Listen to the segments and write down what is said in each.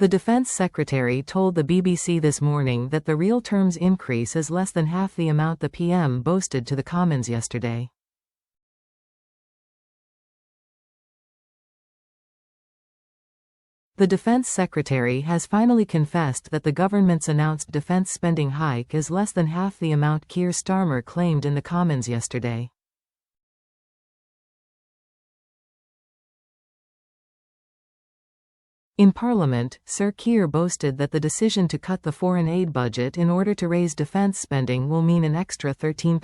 The Defense Secretary told the BBC this morning that the real terms increase is less than half the amount the PM boasted to the Commons yesterday. The Defense Secretary has finally confessed that the government's announced defense spending hike is less than half the amount Keir Starmer claimed in the Commons yesterday. In Parliament, Sir Keir boasted that the decision to cut the foreign aid budget in order to raise defence spending will mean an extra £13.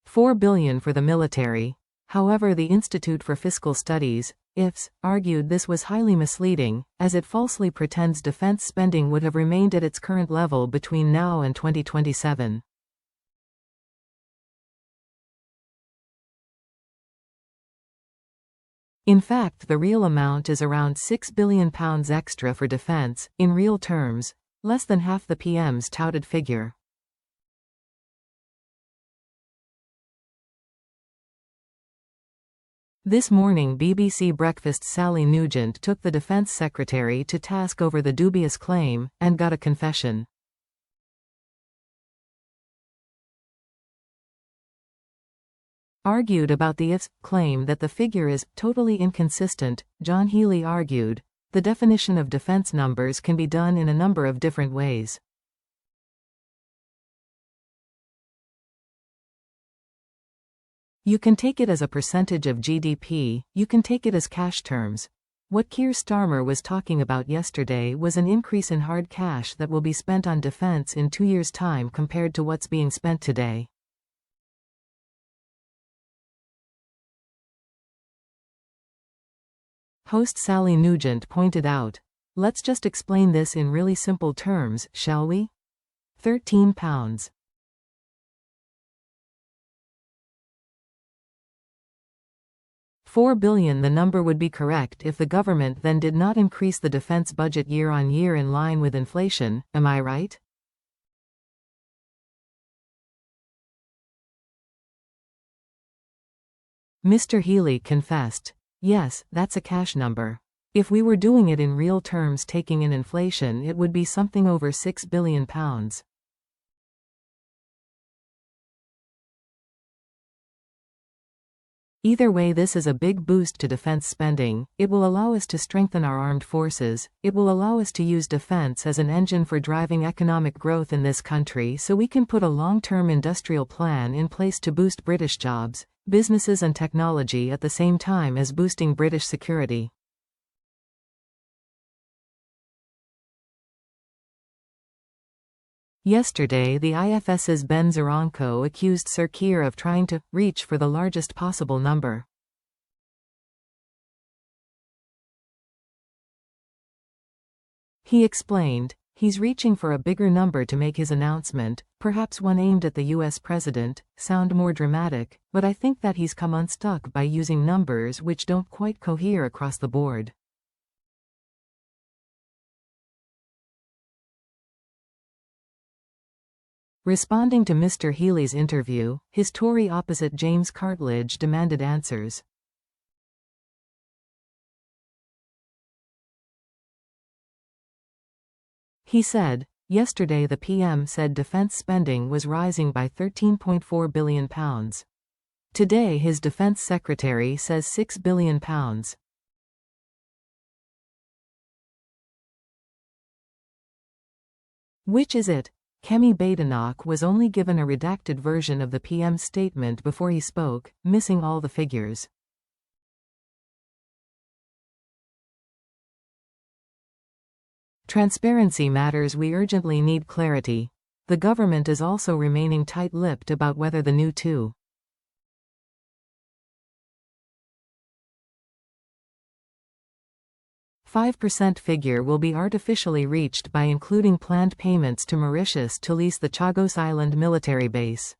£4 billion for the military. However, the Institute for Fiscal Studies, IFS, argued this was highly misleading, as it falsely pretends defence spending would have remained at its current level between now and 2027. In fact, the real amount is around £6 billion extra for defence, in real terms, less than half the PM's touted figure. This morning BBC Breakfast's Sally Nugent took the Defence Secretary to task over the dubious claim, and got a confession. Argued about the IFS claim that the figure is totally inconsistent, John Healey argued, the definition of defense numbers can be done in a number of different ways. You can take it as a percentage of GDP, you can take it as cash terms. What Keir Starmer was talking about yesterday was an increase in hard cash that will be spent on defense in 2 years' time compared to what's being spent today. Host Sally Nugent pointed out, let's just explain this in really simple terms, shall we? £13. $4 billion. The number would be correct if the government then did not increase the defense budget year on year in line with inflation, am I right? Mr. Healey confessed, yes, that's a cash number. If we were doing it in real terms taking in inflation it would be something over £6 billion. Either way, this is a big boost to defense spending. It will allow us to strengthen our armed forces, it will allow us to use defense as an engine for driving economic growth in this country so we can put a long-term industrial plan in place to boost British jobs, businesses and technology at the same time as boosting British security. Yesterday, the IFS's Ben Zaranko accused Sir Keir of trying to reach for the largest possible number. He explained, he's reaching for a bigger number to make his announcement, perhaps one aimed at the US president, sound more dramatic, but I think that he's come unstuck by using numbers which don't quite cohere across the board. Responding to Mr. Healey's interview, his Tory opposite James Cartledge demanded answers. He said, yesterday the PM said defence spending was rising by £13.4 billion. Today his Defence Secretary says £6 billion. Which is it? Kemi Badenoch was only given a redacted version of the PM's statement before he spoke, missing all the figures. Transparency matters. We urgently need clarity. The government is also remaining tight-lipped about whether the new 2.5% figure will be artificially reached by including planned payments to Mauritius to lease the Chagos Island military base.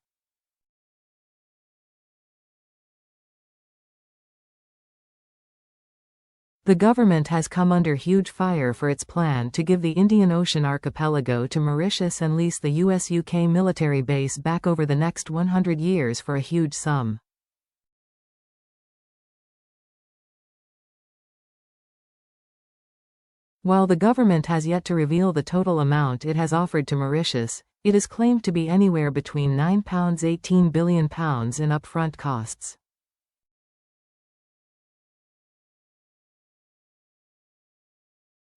The government has come under huge fire for its plan to give the Indian Ocean archipelago to Mauritius and lease the US-UK military base back over the next 100 years for a huge sum. While the government has yet to reveal the total amount it has offered to Mauritius, it is claimed to be anywhere between £18 billion in upfront costs.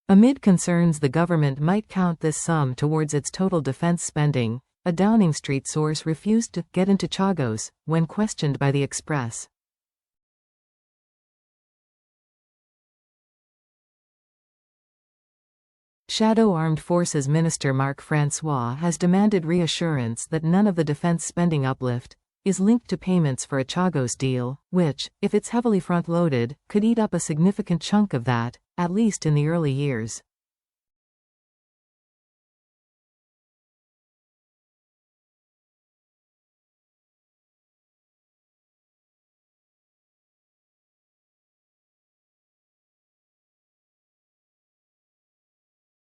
Amid concerns the government might count this sum towards its total defense spending, a Downing Street source refused to get into Chagos when questioned by the Express. Shadow Armed Forces Minister Marc Francois has demanded reassurance that none of the defense spending uplift is linked to payments for a Chagos deal, which, if it's heavily front-loaded, could eat up a significant chunk of that, at least in the early years.